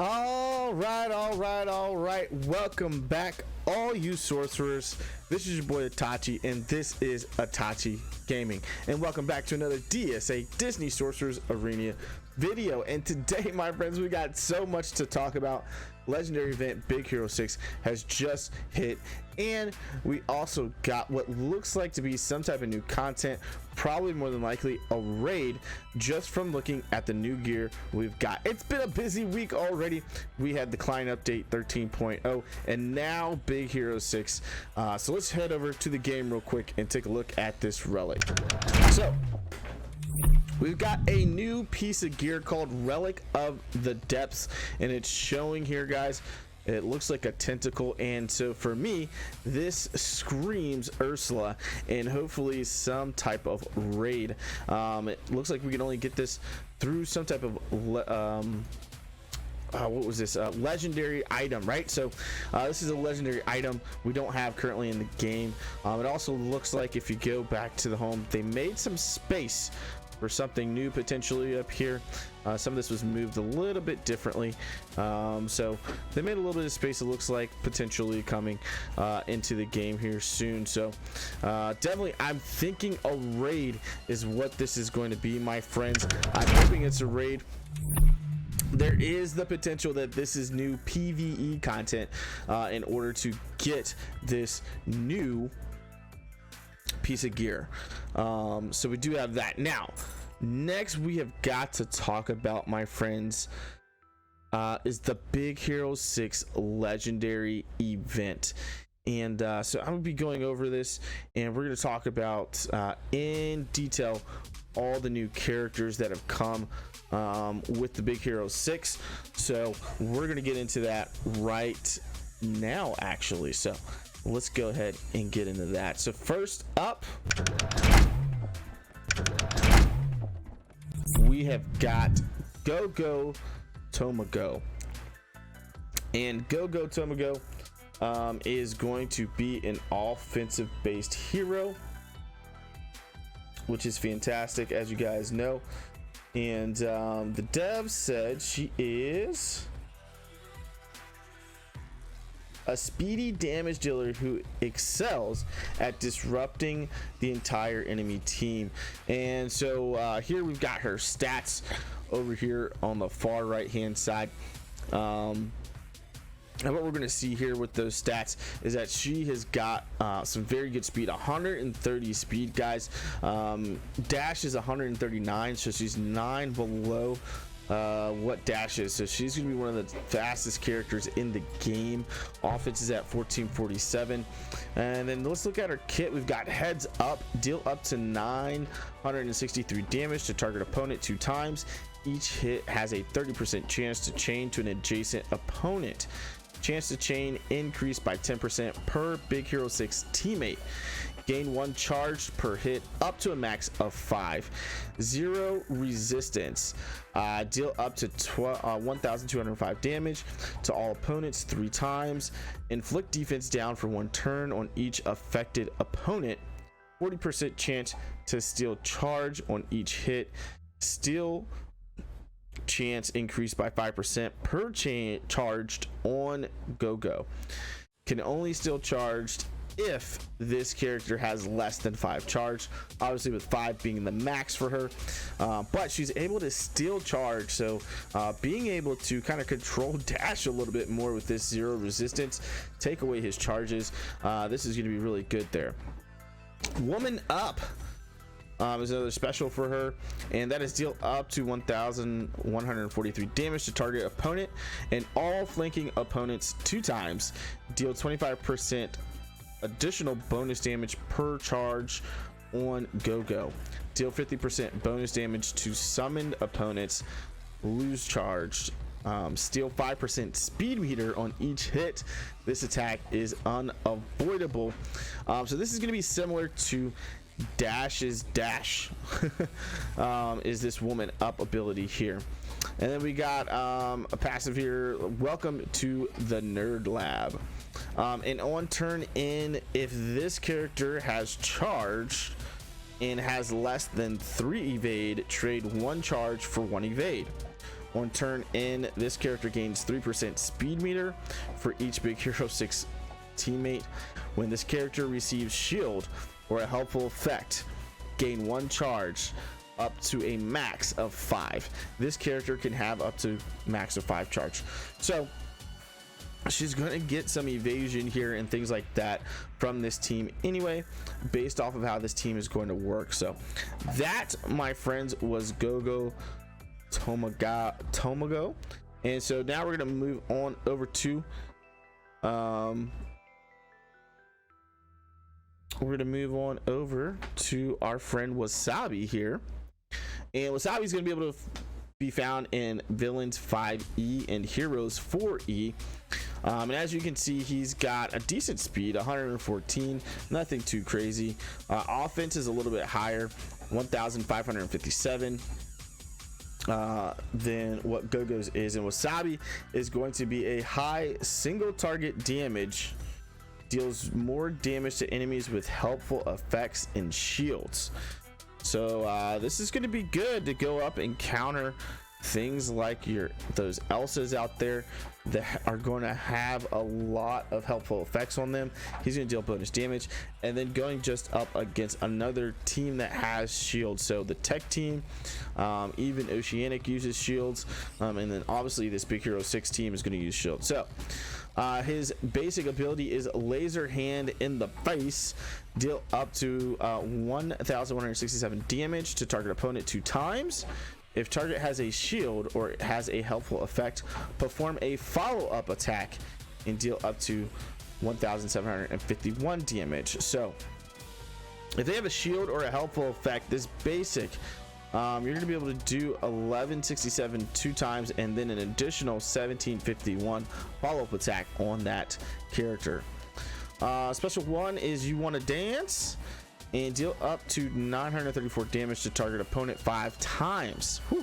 All right. Welcome back, all you sorcerers. This is your boy Itachi, and this is Itachi Gaming. And welcome back to another DSA Disney Sorcerers Arena video. And today, my friends, we got so much to talk about. Legendary event Big Hero 6 has just hit, and we also got what looks like to be some type of new content, probably more than likely a raid, just from looking at the new gear we've got. It's been a busy week already. We had the client update 13.0 and now Big Hero 6. So let's head over to the game real quick and take a look at this relic. So we've got a new piece of gear called Relic of the Depths, and it's showing here, guys. It looks like a tentacle, and so for me, this screams Ursula and hopefully some type of raid. It looks like we can only get this through some type of what was this legendary item, right? So this is a legendary item we don't have currently in the game. It also looks like if you go back to the home, they made some space for something new potentially up here. Some of this was moved a little bit differently, so they made a little bit of space, it looks like, potentially coming into the game here soon. So definitely I'm thinking a raid is what this is going to be, my friends. I'm hoping it's a raid. There is the potential that this is new PvE content in order to get this new piece of gear. So we do have that. Now next we have got to talk about, my friends, is the Big Hero 6 legendary event. And so I'm gonna be going over this, and we're gonna talk about in detail all the new characters that have come with the Big Hero 6. So we're gonna get into that right now, actually. So let's go ahead and get into that. So first up, we have got Gogo Tomago. And Gogo Tomago is going to be an offensive based hero, which is fantastic, as you guys know. And the dev said she is a speedy damage dealer who excels at disrupting the entire enemy team. And so here we've got her stats over here on the far right hand side. And what we're going to see here with those stats is that she has got some very good speed, 130 speed, guys. Dash is 139, so she's 9 below what Dash is. So she's going to be one of the fastest characters in the game. Offense is at 1447. And then let's look at her kit. We've got Heads Up, deal up to 963 damage to target opponent 2 times. Each hit has a 30% chance to chain to an adjacent opponent. Chance to chain increased by 10% per Big Hero 6 teammate. Gain 1 charge per hit up to a max of 5. 0 resistance. Deal up to 1,205 damage to all opponents 3 times. Inflict defense down for 1 turn on each affected opponent. 40% chance to steal charge on each hit. Steal chance increased by 5% per charged on Gogo. Can only steal charged if this character has less than 5 charge, obviously with 5 being the max for her. But she's able to steal charge, so being able to kind of control Dash a little bit more with this 0 resistance, take away his charges. This is going to be really good there. Woman Up is another special for her, and that is deal up to 1,143 damage to target opponent and all flanking opponents 2 times. Deal 25% additional bonus damage per charge on Gogo. Deal 50% bonus damage to summoned opponents, lose charged. Steal 5% speed meter on each hit. This attack is unavoidable. So this is going to be similar to Dash's Dash. Is this Woman Up ability here. And then we got a passive here, Welcome to the Nerd Lab. And on turn in, if this character has charged and has less than 3 evade, trade 1 charge for 1 evade. On turn in, this character gains 3% speed meter for each Big Hero 6 teammate. When this character receives shield or a helpful effect, gain 1 charge up to a max of 5. This character can have up to max of 5 charge. So she's going to get some evasion here and things like that from this team anyway, based off of how this team is going to work. So that, my friends, was Gogo Tomago. And so now we're going to move on over to our friend Wasabi here. And Wasabi is going to be able to be found in Villains 5E and Heroes 4E. And as you can see, he's got a decent speed, 114, nothing too crazy. Offense is a little bit higher, 1,557 than what Gogo's is. And Wasabi is going to be a high single target damage, deals more damage to enemies with helpful effects and shields. So this is going to be good to go up and counter things like those Elsas out there that are going to have a lot of helpful effects on them. He's going to deal bonus damage, and then going just up against another team that has shields. So the tech team, even Oceanic uses shields, and then obviously this Big Hero 6 team is going to use shields. So his basic ability is laser hand in the face, deal up to 1,167 damage to target opponent 2 times. If target has a shield or has a helpful effect, perform a follow-up attack and deal up to 1,751 damage. So if they have a shield or a helpful effect, this basic, you're going to be able to do 1167 2 times and then an additional 1751 follow-up attack on that character. Special 1 is You Want to Dance, and deal up to 934 damage to target opponent 5 times. Whew.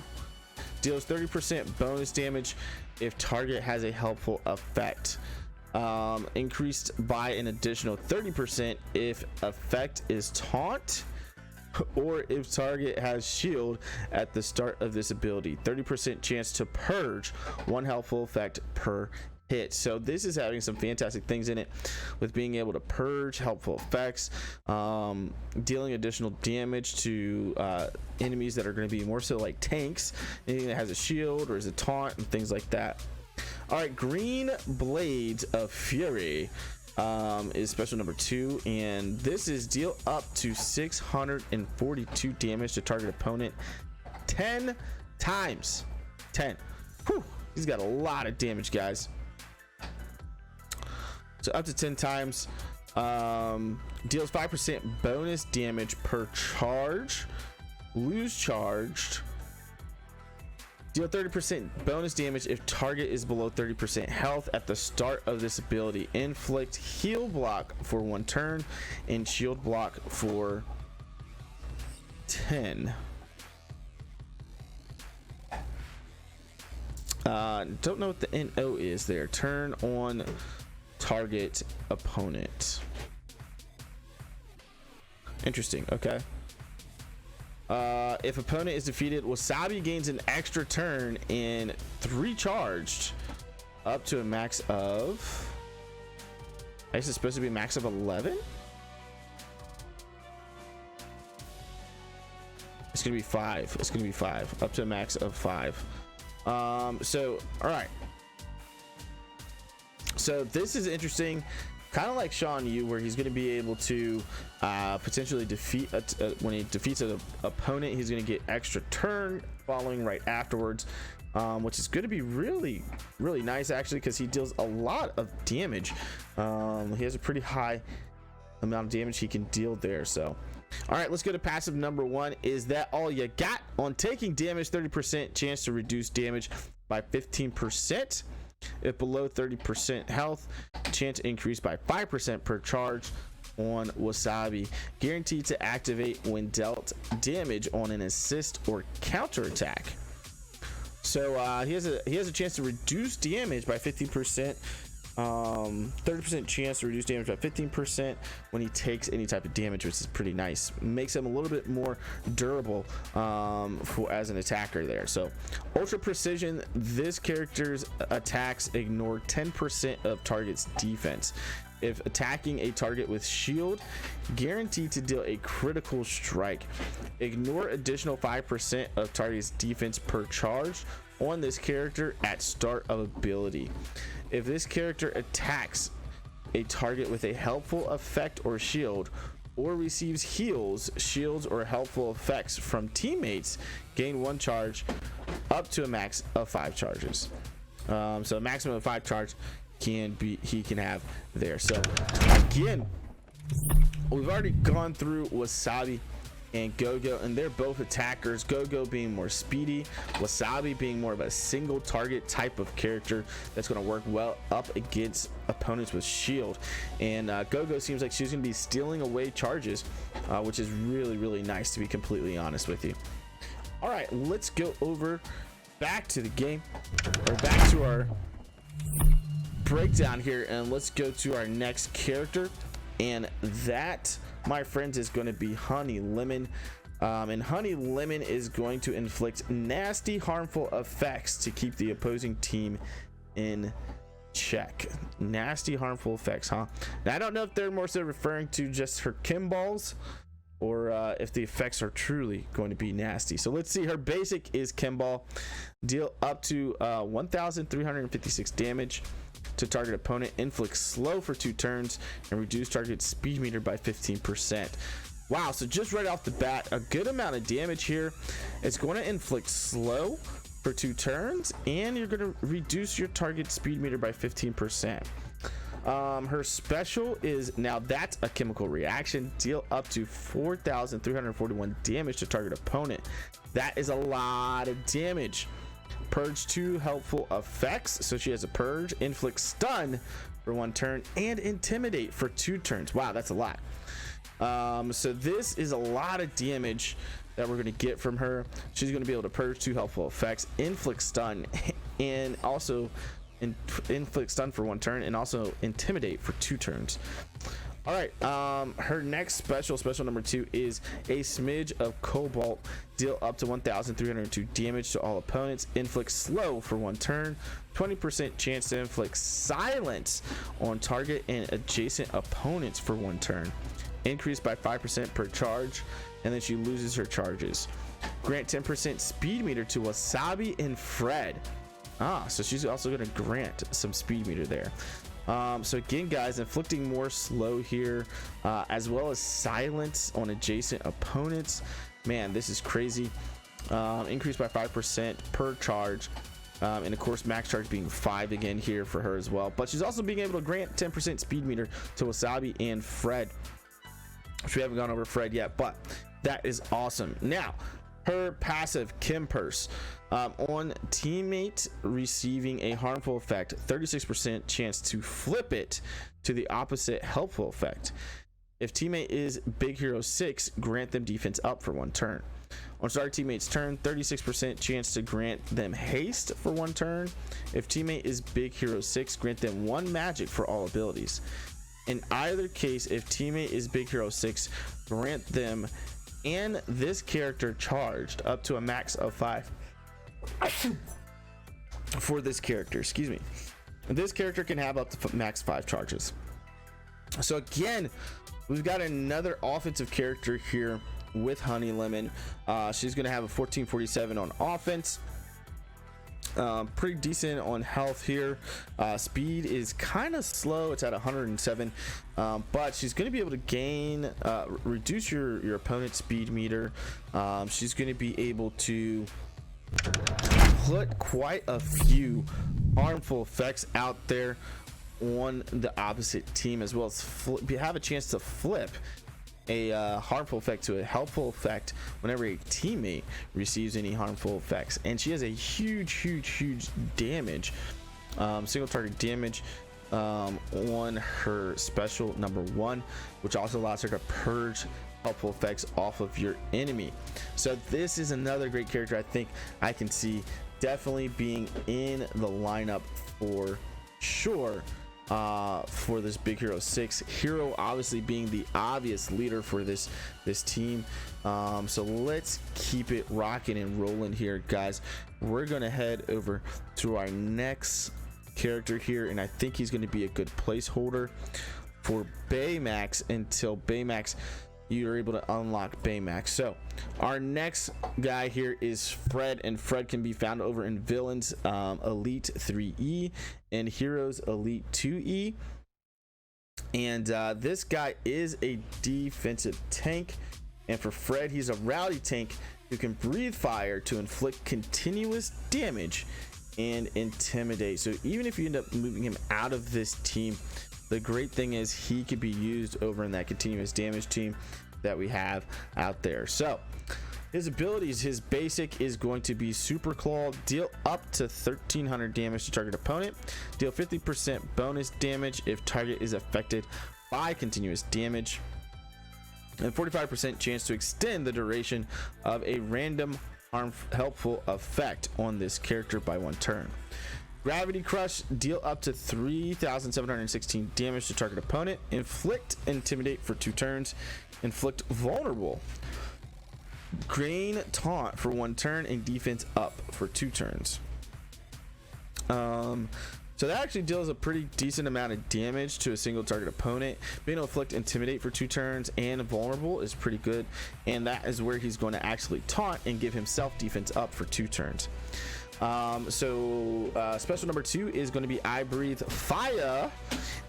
Deals 30% bonus damage if target has a helpful effect. Increased by an additional 30% if effect is taunt, or if target has shield at the start of this ability. 30% chance to purge 1 helpful effect per hit. So this is having some fantastic things in it, with being able to purge helpful effects, dealing additional damage to enemies that are going to be more so like tanks, anything that has a shield or is a taunt and things like that. All right, Green Blades of Fury is special number 2, and this is deal up to 642 damage to target opponent 10 times. 10. Whew. He's got a lot of damage, guys. So up to 10 times, deals 5% bonus damage per charge, lose charged, deal 30% bonus damage if target is below 30% health at the start of this ability. Inflict heal block for 1 turn and shield block for 10. Don't know what the NO is there. Turn on target opponent. Interesting. Okay. If opponent is defeated, Wasabi gains an extra turn and 3 charged up to a max of, I guess it's supposed to be a max of 11. It's gonna be 5. It's gonna be 5 up to a max of 5. So all right, so this is interesting, kind of like Sean Yu, where he's going to be able to potentially defeat when he defeats an opponent, he's going to get extra turn following right afterwards, which is going to be really nice actually, because he deals a lot of damage. He has a pretty high amount of damage he can deal there. So all right, let's go to passive number 1. Is that all you got? On taking damage, 30% chance to reduce damage by 15%. If below 30% health, chance increased by 5% per charge on Wasabi. Guaranteed to activate when dealt damage on an assist or counter attack. So he has a chance to reduce damage by 15% 30% chance to reduce damage by 15% when he takes any type of damage, which is pretty nice. Makes him a little bit more durable as an attacker there. So ultra precision, this character's attacks ignore 10% of target's defense. If attacking a target with shield, guaranteed to deal a critical strike. Ignore additional 5% of target's defense per charge on this character at start of ability. If this character attacks a target with a helpful effect or shield, or receives heals, shields, or helpful effects from teammates, gain 1 charge up to a max of 5 charges. So a maximum of 5 charge he can have there. So again, we've already gone through Wasabi and Gogo, and they're both attackers. Gogo being more speedy, Wasabi being more of a single target type of character that's going to work well up against opponents with shield. And Gogo seems like she's going to be stealing away charges, which is really nice, to be completely honest with you. All right, let's go over back to the game, or back to our breakdown here, and let's go to our next character, and that, my friends, is going to be Honey Lemon. And Honey Lemon is going to inflict nasty, harmful effects to keep the opposing team in check. Nasty, harmful effects, huh? Now, I don't know if they're more so referring to just her Kim balls, or if the effects are truly going to be nasty. So let's see. Her basic is Kim Ball. Deal up to 1,356 damage to target opponent, inflict slow for 2 turns, and reduce target speed meter by 15%. Wow, so just right off the bat, a good amount of damage here. It's going to inflict slow for 2 turns, and you're going to reduce your target speed meter by 15%. Her special is, now that's a chemical reaction, deal up to 4,341 damage to target opponent. That is a lot of damage. Purge 2 helpful effects, so she has a purge, inflict stun for 1 turn, and intimidate for 2 turns. Wow, that's a lot. So this is a lot of damage that we're going to get from her. She's going to be able to purge 2 helpful effects, inflict stun, and also inflict stun for 1 turn, and also intimidate for 2 turns. All right, her next special number 2 is a smidge of Cobalt. Deal up to 1,302 damage to all opponents. Inflict slow for 1 turn. 20% chance to inflict silence on target and adjacent opponents for 1 turn. Increased by 5% per charge, and then she loses her charges. Grant 10% speed meter to Wasabi and Fred. So she's also going to grant some speed meter there. So again, guys, inflicting more slow here, as well as silence on adjacent opponents. Man, this is crazy. Increased by 5% per charge, and of course max charge being 5 again here for her as well. But she's also being able to grant 10% speed meter to Wasabi and Fred, which we haven't gone over Fred yet, but that is awesome. Now, her passive, Kim Purse, on teammate receiving a harmful effect, 36% chance to flip it to the opposite helpful effect. If teammate is Big Hero 6, grant them defense up for 1 turn. On start teammate's turn, 36% chance to grant them haste for 1 turn. If teammate is Big Hero 6, grant them 1 magic for all abilities. In either case, if teammate is Big Hero 6, grant them and this character charged up to a max of 5 for this character. Excuse me. This character can have up to max 5 charges. So again, we've got another offensive character here with Honey Lemon. She's going to have a 1447 on offense. Pretty decent on health here. Speed is kind of slow, it's at 107, but she's going to be able to gain reduce your opponent's speed meter. She's going to be able to put quite a few harmful effects out there on the opposite team, as well as have a chance to flip a harmful effect to a helpful effect whenever a teammate receives any harmful effects. And she has a huge damage, single target damage, on her special number 1, which also allows her to purge helpful effects off of your enemy. So this is another great character I think I can see definitely being in the lineup for sure. for this Big Hero 6. Hero obviously being the obvious leader for this team. So let's keep it rocking and rolling here, guys. We're gonna head over to our next character here, and I think he's going to be a good placeholder for Baymax until Baymax, you're able to unlock Baymax. So our next guy here is Fred, and Fred can be found over in Villains Elite 3E and Heroes Elite 2E. And this guy is a defensive tank, and for Fred, he's a rally tank who can breathe fire to inflict continuous damage and intimidate. So even if you end up moving him out of this team, the great thing is he could be used over in that continuous damage team that we have out there. So his abilities, his basic is going to be Super Claw, deal up to 1300 damage to target opponent, deal 50% bonus damage if target is affected by continuous damage, and 45% chance to extend the duration of a random helpful effect on this character by 1 turn. Gravity Crush, deal up to 3716 damage to target opponent, inflict intimidate for 2 turns, inflict vulnerable, gain taunt for 1 turn, and defense up for 2 turns. So that actually deals a pretty decent amount of damage to a single target opponent. Being able to inflict intimidate for 2 turns and vulnerable is pretty good, and that is where he's going to actually taunt and give himself defense up for 2 turns. Special number 2 is going to be I Breathe Fire,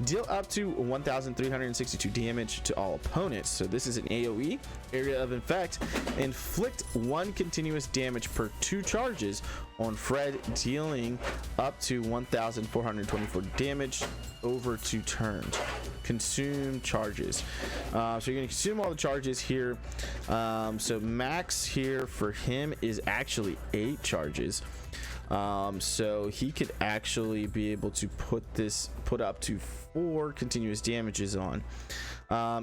deal up to 1362 damage to all opponents. So this is an AoE, area of effect, inflict 1 continuous damage per 2 charges on Fred, dealing up to 1424 damage over 2 turns. Consume charges. So you're going to consume all the charges here. So max here for him is actually 8 charges. So he could actually be able to put up to 4 continuous damages on.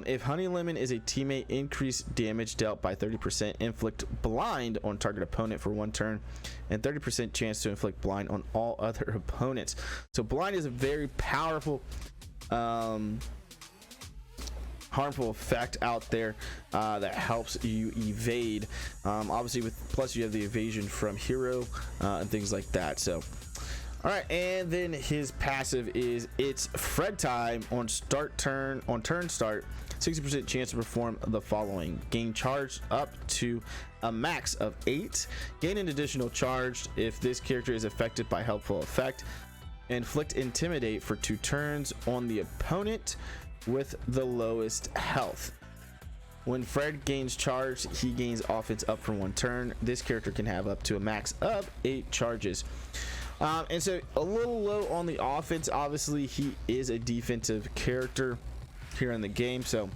If Honey Lemon is a teammate, increase damage dealt by 30%, inflict blind on target opponent for 1 turn, and 30% chance to inflict blind on all other opponents. So blind is a very powerful harmful effect out there that helps you evade. Obviously plus you have the evasion from Hero and things like that. So all right, and then his passive is it's Fred time on turn start, 60% chance to perform the following: gain charge up to a max of 8, gain an additional charge if this character is affected by helpful effect, inflict intimidate for 2 turns on the opponent with the lowest health. When Fred gains charge, he gains offense up for 1 turn. This character can have up to a max of 8 charges. And so a little low on the offense. Obviously he is a defensive character here in the game, so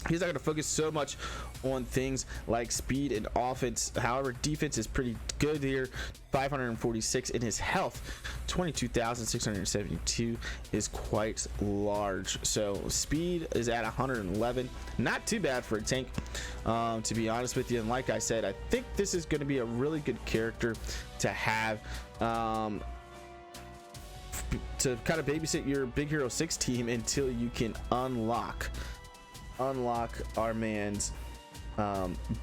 he's not going to focus so much on things like speed and offense. However, defense is pretty good here. 546 in his health, 22,672 is quite large. So speed is at 111, not too bad for a tank, to be honest with you. And like I said, I think this is going to be a really good character to have to kind of babysit your Big Hero 6 team until you can unlock our man's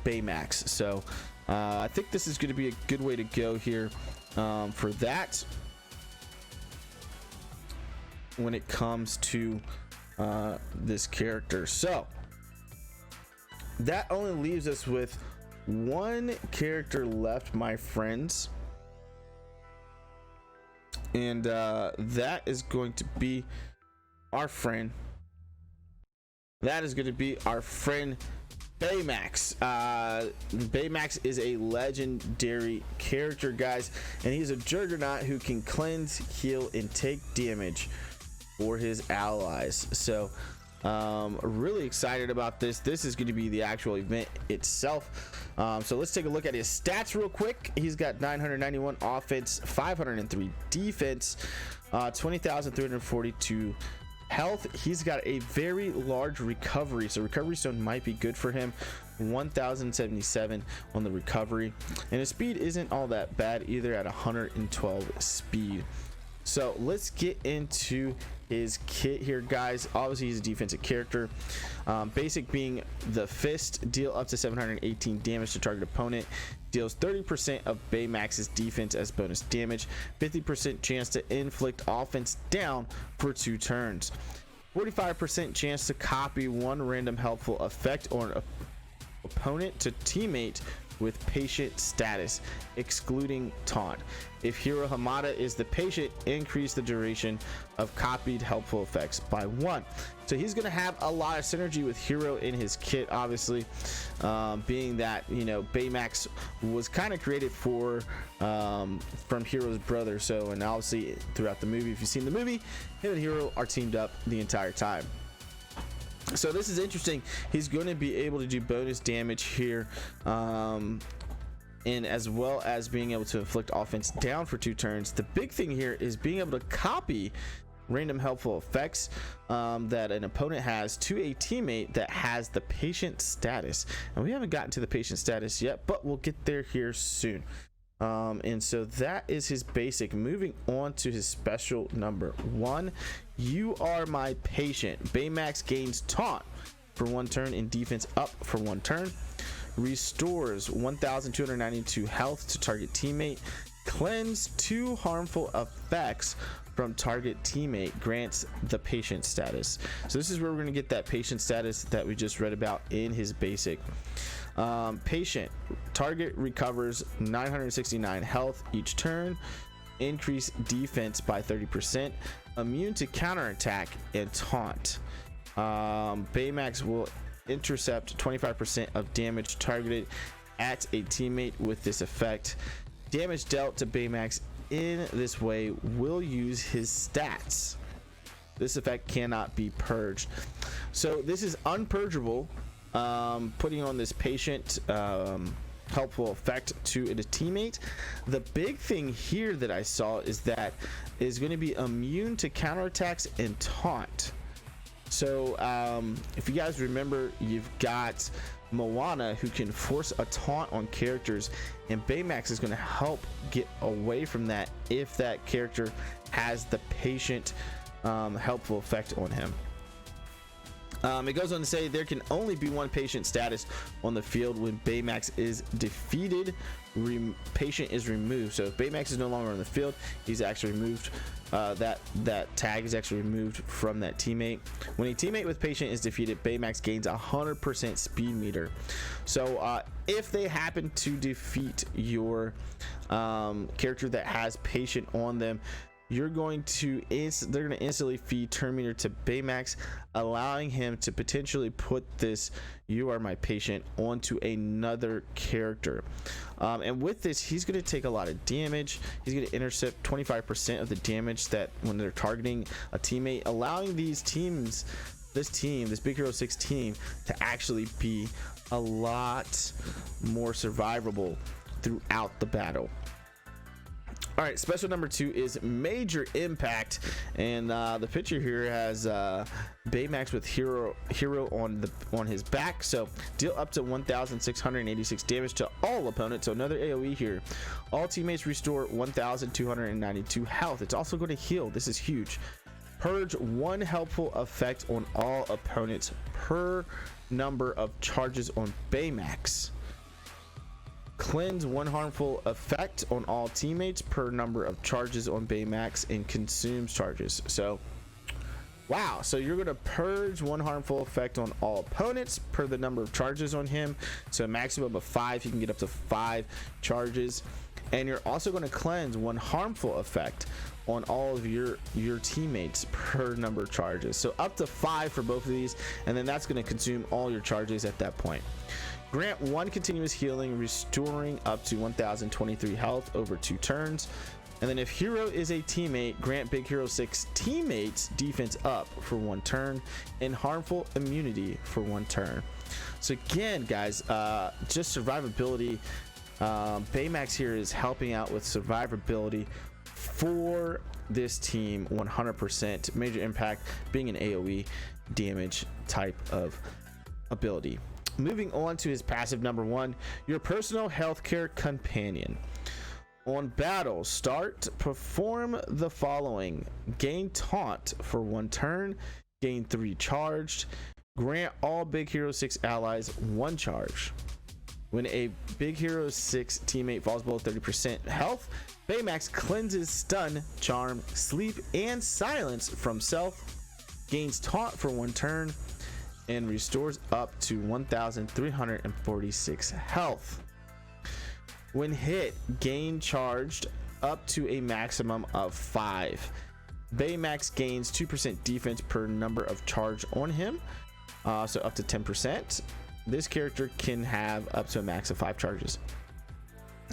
Baymax. So I think this is going to be a good way to go here for that when it comes to this character. So that only leaves us with 1 character left, my friends, and that is going to be our friend. That is going to be our friend Baymax. Baymax is a legendary character, guys, and he's a juggernaut who can cleanse, heal, and take damage for his allies. So really excited about this. This is going to be the actual event itself. So let's take a look at his stats real quick. He's got 991 offense, 503 defense, 20,342 health. He's got a very large recovery, so recovery stone might be good for him. 1077 on the recovery, and his speed isn't all that bad either at 112 speed. So let's get into his kit here, guys. Obviously he's a defensive character. Basic being the fist, deal up to 718 damage to target opponent, deals 30% of Baymax's defense as bonus damage, 50% chance to inflict offense down for 2 turns, 45% chance to copy one random helpful effect on an opponent to teammate with patient status, excluding taunt. If Hero Hamada is the patient, increase the duration of copied helpful effects by 1. So he's going to have a lot of synergy with Hero in his kit, obviously, being that, you know, Baymax was kind of created for from Hero's brother. So, and obviously throughout the movie, if you've seen the movie, him and Hero are teamed up the entire time. So this is interesting. He's going to be able to do bonus damage here, and as well as being able to inflict offense down for 2 turns. The big thing here is being able to copy random helpful effects that an opponent has to a teammate that has the patient status, and we haven't gotten to the patient status yet, but we'll get there here soon. And so that is his basic. Moving on to his special number 1, you are my patient. Baymax gains taunt for 1 turn and defense up for 1 turn, restores 1292 health to target teammate, cleanse 2 harmful effects from target teammate, grants the patient status. So this is where we're going to get that patient status that we just read about in his basic. Patient, target recovers 969 health each turn, increase defense by 30%, immune to counterattack and taunt. Baymax will intercept 25% of damage targeted at a teammate with this effect. Damage dealt to Baymax in this way will use his stats. This effect cannot be purged. So this is unpurgeable. Putting on this patient helpful effect to a teammate. The big thing here that I saw is that is going to be immune to counterattacks and taunt. So if you guys remember, you've got Moana who can force a taunt on characters, and Baymax is going to help get away from that if that character has the patient helpful effect on him. It goes on to say there can only be 1 patient status on the field when Baymax is defeated. Patient is removed. So if Baymax is no longer on the field, he's actually removed. That tag is actually removed from that teammate. When a teammate with patient is defeated, Baymax gains 100% speed meter. So if they happen to defeat your character that has patient on them, they're going to instantly feed turn meter to Baymax, allowing him to potentially put this "you are my patient" onto another character. And with this, he's going to take a lot of damage. He's going to intercept 25% of the damage that when they're targeting a teammate, allowing these teams, this Big Hero 6 team, to actually be a lot more survivable throughout the battle. All right, special number 2 is Major Impact, and the picture here has Baymax with Hero on his back. So deal up to 1,686 damage to all opponents. So another AOE here. All teammates restore 1,292 health. It's also going to heal. This is huge. Purge 1 helpful effect on all opponents per number of charges on Baymax. Cleanse 1 harmful effect on all teammates per number of charges on Baymax and consumes charges. So wow, so you're going to purge 1 harmful effect on all opponents per the number of charges on him. So a maximum of 5, you can get up to 5 charges, and you're also going to cleanse 1 harmful effect on all of your teammates per number of charges. So up to 5 for both of these, and then that's going to consume all your charges at that point. Grant 1 continuous healing, restoring up to 1,023 health over 2 turns. And then if Hero is a teammate, grant Big Hero 6 teammates defense up for 1 turn and harmful immunity for 1 turn. So again, guys, just survivability. Baymax here is helping out with survivability for this team 100%. Major Impact being an AOE damage type of ability. Moving on to his passive number 1, your personal healthcare companion. On battle start, perform the following: gain taunt for 1 turn, gain 3 charged, grant all Big Hero 6 allies 1 charge. When a Big Hero 6 teammate falls below 30% health, Baymax cleanses stun, charm, sleep, and silence from self, gains taunt for 1 turn, and restores up to 1,346 health. When hit, gain charged up to a maximum of 5. Baymax gains 2% defense per number of charge on him, so up to 10%. This character can have up to a max of 5 charges.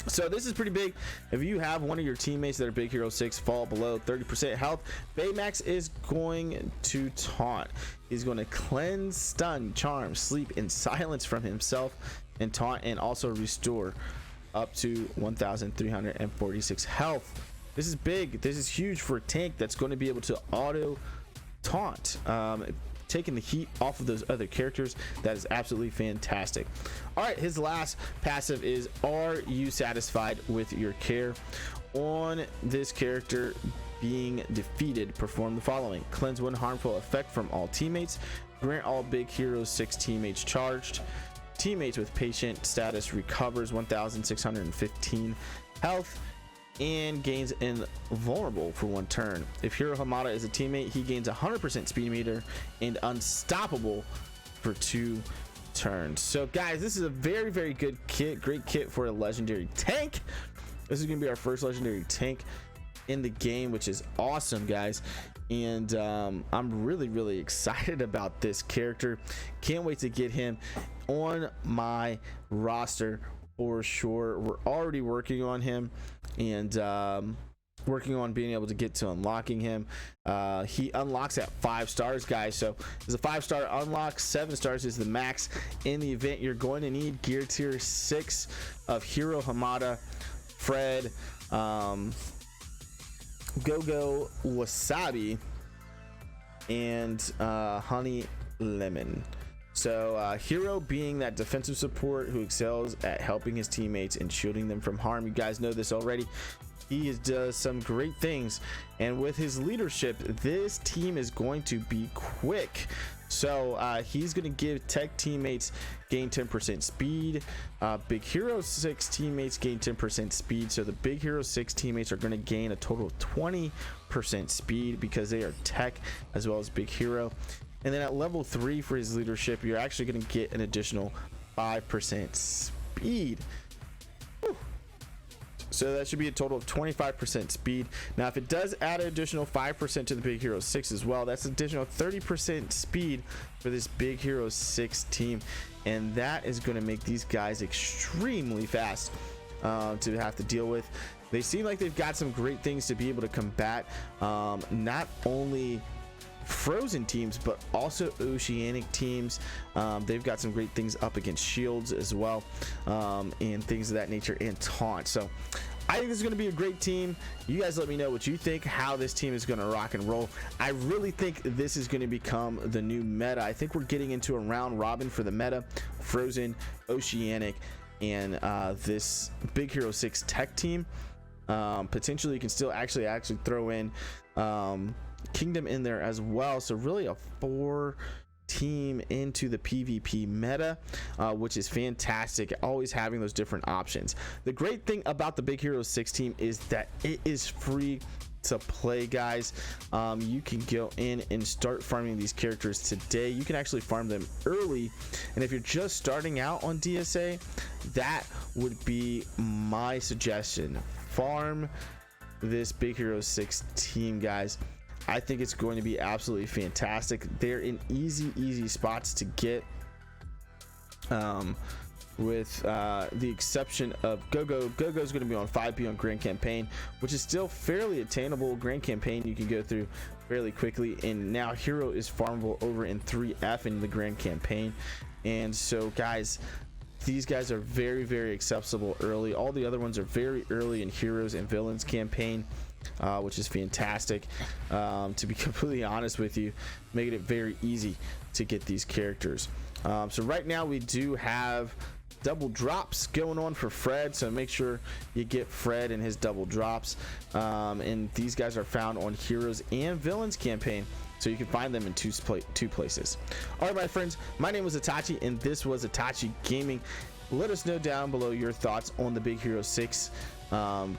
So this is pretty big. If you have one of your teammates that are Big Hero 6 fall below 30% health, Baymax is going to taunt. He's going to cleanse, stun, charm, sleep, and silence from himself, and taunt, and also restore up to 1,346 health. This is big. This is huge for a tank that's going to be able to auto taunt, taking the heat off of those other characters. That is absolutely fantastic. All right, his last passive is, are you satisfied with your care? On this character being defeated, perform the following: cleanse 1 harmful effect from all teammates, grant all Big Hero 6 teammates charged. Teammates with patient status recovers 1,615 health and gains invulnerable for 1 turn. If Hero Hamada is a teammate, he gains 100% speed meter and unstoppable for 2 turns. So guys, this is a very, very good kit. Great kit for a legendary tank. This is gonna be our first legendary tank in the game, which is awesome, guys. And I'm really, really excited about this character. Can't wait to get him on my roster for sure. We're already working on him, and working on being able to get to unlocking him. He unlocks at 5 stars, guys. So there's a 5-star unlock. 7 stars is the max. In the event, you're going to need gear tier 6 of Hero Hamada, Fred, Gogo, Wasabi, and Honey Lemon. So Hero being that defensive support who excels at helping his teammates and shielding them from harm. You guys know this already. He does some great things, and with his leadership, this team is going to be quick. So he's going to give tech teammates gain 10% speed. Big Hero 6 teammates gain 10% speed. So the Big Hero 6 teammates are going to gain a total of 20% speed because they are tech as well as Big Hero. And then at level 3 for his leadership, you're actually going to get an additional 5% speed. Whew. So that should be a total of 25% speed. Now, if it does add an additional 5% to the Big Hero 6 as well, that's an additional 30% speed for this Big Hero 6 team. And that is going to make these guys extremely fast to have to deal with. They seem like they've got some great things to be able to combat not only frozen teams but also oceanic teams. They've got some great things up against shields as well, and things of that nature, and taunt. So I think this is going to be a great team. You guys let me know what you think, how this team is going to rock and roll. I really think this is going to become the new meta. I think we're getting into a round robin for the meta: frozen, oceanic, and this Big Hero 6 tech team. Potentially you can still actually throw in Kingdom in there as well. So really a 4 team into the PvP meta, which is fantastic. Always having those different options. The great thing about the Big Hero 6 team is that it is free to play, guys. You can go in and start farming these characters today. You can actually farm them early, and if you're just starting out on DSA, that would be my suggestion. Farm this Big Hero 6 team, guys. I think it's going to be absolutely fantastic. They're in easy spots to get, with the exception of Gogo. Gogo's going to be on 5P on Grand Campaign, which is still fairly attainable. Grand Campaign you can go through fairly quickly, and now Hero is farmable over in 3F in the Grand Campaign. And so, guys, these guys are very accessible early. All the other ones are very early in Heroes and Villains campaign, which is fantastic. To be completely honest with you, making it very easy to get these characters. So right now we do have double drops going on for Fred, so make sure you get Fred and his double drops. And these guys are found on Heroes and Villains campaign, so you can find them in two places. All right, my friends, my name was Itachi, and this was Itachi Gaming. Let us know down below your thoughts on the Big Hero 6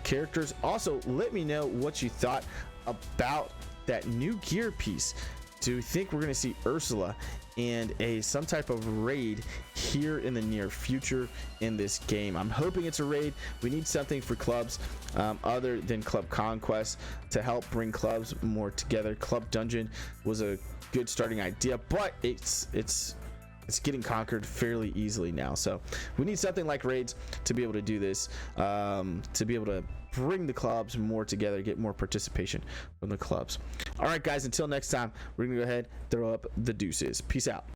characters. Also, let me know what you thought about that new gear piece. Do you think we're going to see Ursula and some type of raid here in the near future in this game? I'm hoping it's a raid. We need something for clubs other than Club Conquest to help bring clubs more together. Club Dungeon was a good starting idea, but it's getting conquered fairly easily now, so we need something like raids to be able to do this, to be able to bring the clubs more together, get more participation from the clubs. All right, guys, until next time, we're gonna go ahead, throw up the deuces. Peace out.